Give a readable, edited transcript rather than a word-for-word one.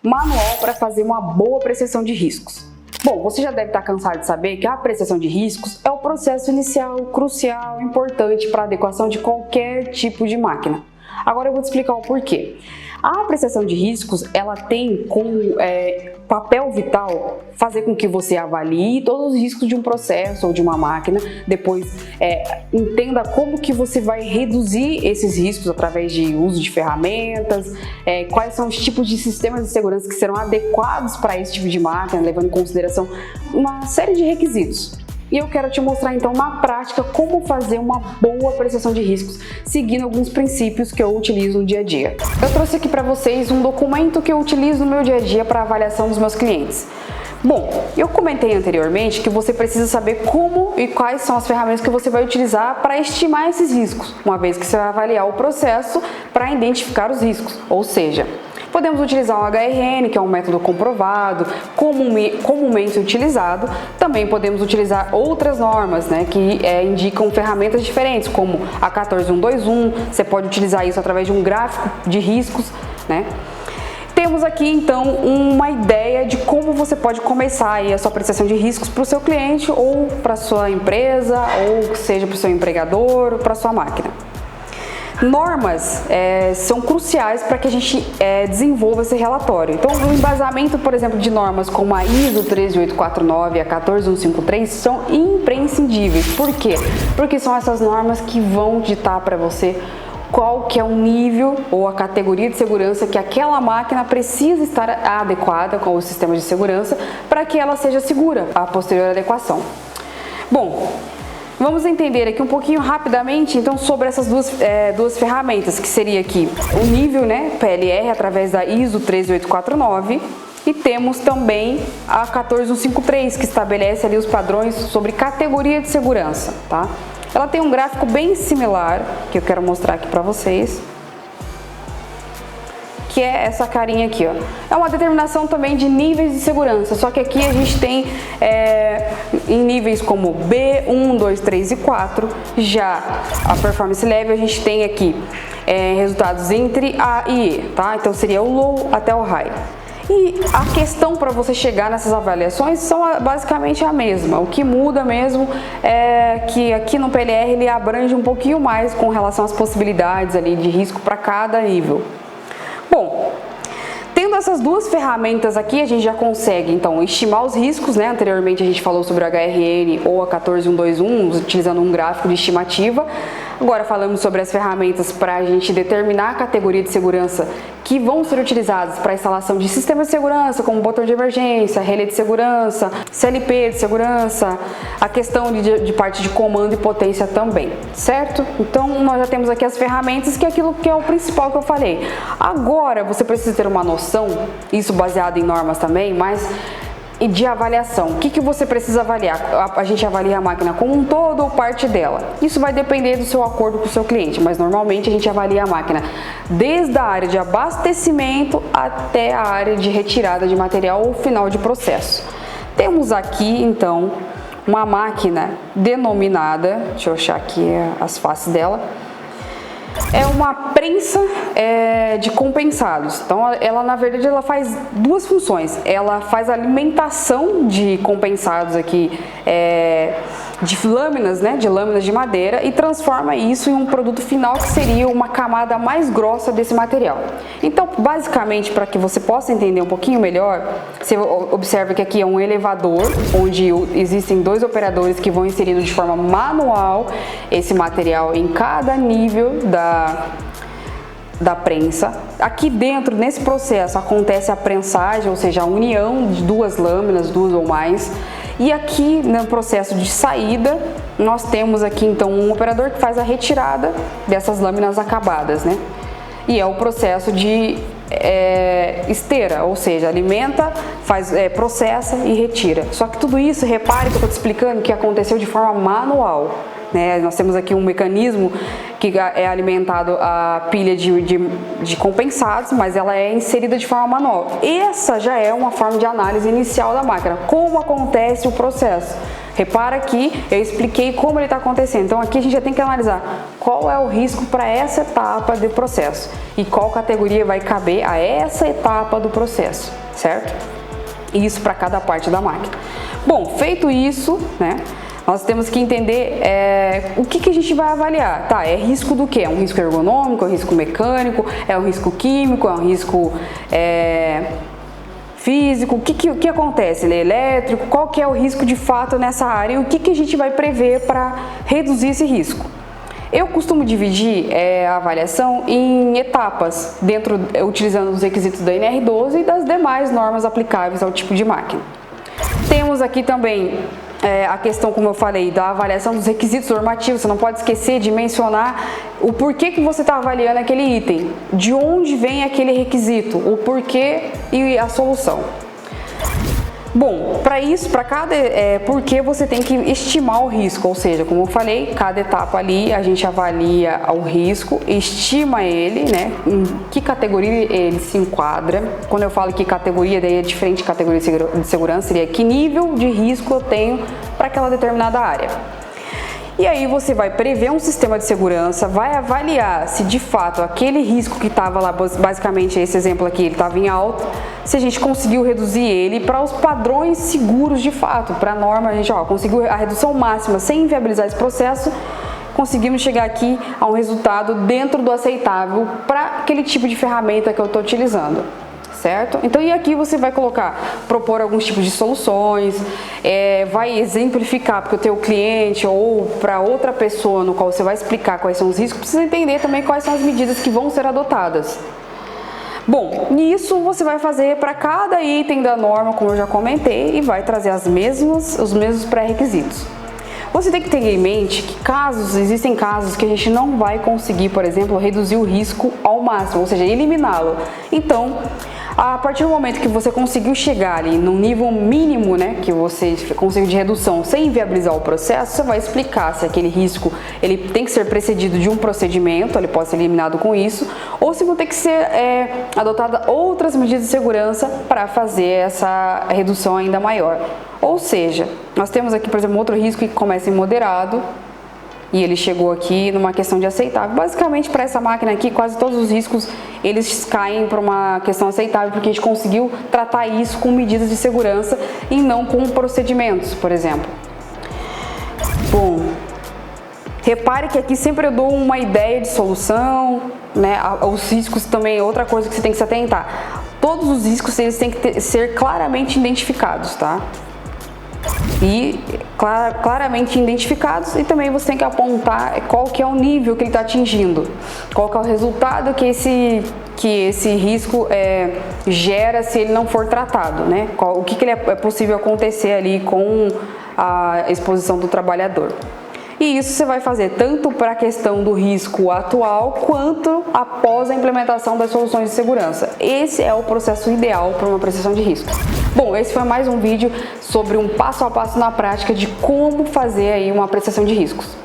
Manual para fazer uma boa apreciação de riscos. Bom, você já deve estar cansado de saber que a apreciação de riscos é o processo inicial, crucial, importante para a adequação de qualquer tipo de máquina. Agora eu vou te explicar o porquê. A apreciação de riscos, ela tem como papel vital fazer com que você avalie todos os riscos de um processo ou de uma máquina, depois entenda como que você vai reduzir esses riscos através de uso de ferramentas, quais são os tipos de sistemas de segurança que serão adequados para esse tipo de máquina, levando em consideração uma série de requisitos. E eu quero te mostrar então na prática como fazer uma boa apreciação de riscos, seguindo alguns princípios que eu utilizo no dia a dia. Eu trouxe aqui para vocês um documento que eu utilizo no meu dia a dia para avaliação dos meus clientes. Bom, eu comentei anteriormente que você precisa saber como e quais são as ferramentas que você vai utilizar para estimar esses riscos, uma vez que você vai avaliar o processo para identificar os riscos, ou seja, podemos utilizar o HRN, que é um método comprovado, comumente utilizado. Também podemos utilizar outras normas, que indicam ferramentas diferentes, como a 14121. Você pode utilizar isso através de um gráfico de riscos, Temos aqui então uma ideia de como você pode começar aí a sua apreciação de riscos para o seu cliente ou para a sua empresa, ou seja para o seu empregador ou para a sua máquina. Normas são cruciais para que a gente desenvolva esse relatório. Então, o embasamento, por exemplo, de normas como a ISO 13849 e a 14153 são imprescindíveis. Por quê? Porque são essas normas que vão ditar para você qual que é o nível ou a categoria de segurança que aquela máquina precisa estar adequada com o sistema de segurança para que ela seja segura a posterior adequação. Bom, vamos entender aqui um pouquinho rapidamente então sobre essas duas ferramentas, que seria aqui o nível PLR através da ISO 13849 e temos também a 14153, que estabelece ali os padrões sobre categoria de segurança, tá? Ela tem um gráfico bem similar que eu quero mostrar aqui para vocês, que é essa carinha aqui, ó. É uma determinação também de níveis de segurança, só que aqui a gente tem em níveis como B, 1, 2, 3 e 4. Já a Performance Level a gente tem aqui resultados entre A e E, tá? Então seria o Low até o High. E a questão para você chegar nessas avaliações são basicamente a mesma. O que muda mesmo é que aqui no PLR ele abrange um pouquinho mais com relação às possibilidades ali de risco para cada nível. Bom, tendo essas duas ferramentas aqui, a gente já consegue então estimar os riscos, Anteriormente a gente falou sobre o HRN ou a 14121, utilizando um gráfico de estimativa. Agora falamos sobre as ferramentas para a gente determinar a categoria de segurança que vão ser utilizadas para a instalação de sistemas de segurança, como botão de emergência, relé de segurança, CLP de segurança, a questão de parte de comando e potência também, certo? Então nós já temos aqui as ferramentas, que é aquilo que é o principal que eu falei. Agora você precisa ter uma noção, isso baseado em normas também, mas e de avaliação. O que você precisa avaliar? A gente avalia a máquina como um todo ou parte dela? Isso vai depender do seu acordo com o seu cliente, mas normalmente a gente avalia a máquina desde a área de abastecimento até a área de retirada de material ou final de processo. Temos aqui então uma máquina denominada, deixa eu achar aqui as faces dela, é uma prensa de compensados. Então ela na verdade ela faz duas funções. Ela faz a alimentação de compensados aqui de lâminas, de lâminas de madeira, e transforma isso em um produto final que seria uma camada mais grossa desse material. Então basicamente, para que você possa entender um pouquinho melhor, você observa que aqui é um elevador onde existem dois operadores que vão inserindo de forma manual esse material em cada nível da prensa. Aqui dentro, nesse processo, acontece a prensagem, ou seja, a união de duas lâminas, duas ou mais. E aqui no processo de saída, nós temos aqui então um operador que faz a retirada dessas lâminas acabadas, E é o processo de esteira, ou seja, alimenta, processa e retira. Só que tudo isso, repare que eu estou te explicando que aconteceu de forma manual. Nós temos aqui um mecanismo que é alimentado a pilha de compensados, mas ela é inserida de forma manual. Essa já é uma forma de análise inicial da máquina. Como acontece o processo? Repara que eu expliquei como ele está acontecendo. Então aqui a gente já tem que analisar qual é o risco para essa etapa do processo e qual categoria vai caber a essa etapa do processo, certo? Isso para cada parte da máquina. Bom, feito isso, né? Nós temos que entender o que a gente vai avaliar. Tá, é risco do quê? É um risco ergonômico, é um risco mecânico, é um risco químico, é um risco físico? O que acontece? Ele é elétrico? Qual que é o risco de fato nessa área e o que a gente vai prever para reduzir esse risco? Eu costumo dividir a avaliação em etapas, utilizando os requisitos da NR12 e das demais normas aplicáveis ao tipo de máquina. Temos aqui também a questão, como eu falei, da avaliação dos requisitos normativos. Você não pode esquecer de mencionar o porquê que você está avaliando aquele item, de onde vem aquele requisito, o porquê e a solução. Bom, para isso, para cada porquê, você tem que estimar o risco, ou seja, como eu falei, cada etapa ali a gente avalia o risco, estima ele, né, em que categoria ele se enquadra. Quando eu falo que categoria, daí é diferente de categoria de segurança, seria que nível de risco eu tenho para aquela determinada área. E aí você vai prever um sistema de segurança, vai avaliar se de fato aquele risco que estava lá, basicamente esse exemplo aqui, ele estava em alta, se a gente conseguiu reduzir ele para os padrões seguros de fato, para a norma, a gente conseguiu a redução máxima sem inviabilizar esse processo, conseguimos chegar aqui a um resultado dentro do aceitável para aquele tipo de ferramenta que eu estou utilizando. Certo? Então, e aqui você vai propor alguns tipos de soluções, vai exemplificar para o teu cliente ou para outra pessoa no qual você vai explicar quais são os riscos, precisa entender também quais são as medidas que vão ser adotadas. Bom, isso você vai fazer para cada item da norma, como eu já comentei, e vai trazer os mesmos pré-requisitos. Você tem que ter em mente que existem casos que a gente não vai conseguir, por exemplo, reduzir o risco ao máximo, ou seja, eliminá-lo. Então, a partir do momento que você conseguiu chegar ali no nível mínimo, né, que você conseguiu de redução sem inviabilizar o processo, você vai explicar se aquele risco ele tem que ser precedido de um procedimento, ele pode ser eliminado com isso, ou se vão ter que ser adotadas outras medidas de segurança para fazer essa redução ainda maior. Ou seja, nós temos aqui, por exemplo, outro risco que começa em moderado, e ele chegou aqui numa questão de aceitável. Basicamente, para essa máquina aqui, quase todos os riscos eles caem para uma questão aceitável, porque a gente conseguiu tratar isso com medidas de segurança e não com procedimentos, por exemplo. Bom, repare que aqui sempre eu dou uma ideia de solução, né? Os riscos também é outra coisa que você tem que se atentar. Todos os riscos eles têm que ser claramente identificados, tá? E claramente identificados, e também você tem que apontar qual que é o nível que ele está atingindo, qual que é o resultado que esse risco gera se ele não for tratado, né? O que é possível acontecer ali com a exposição do trabalhador. E isso você vai fazer tanto para a questão do risco atual, quanto após a implementação das soluções de segurança. Esse é o processo ideal para uma apreciação de risco. Bom, esse foi mais um vídeo sobre um passo a passo na prática de como fazer aí uma apreciação de riscos.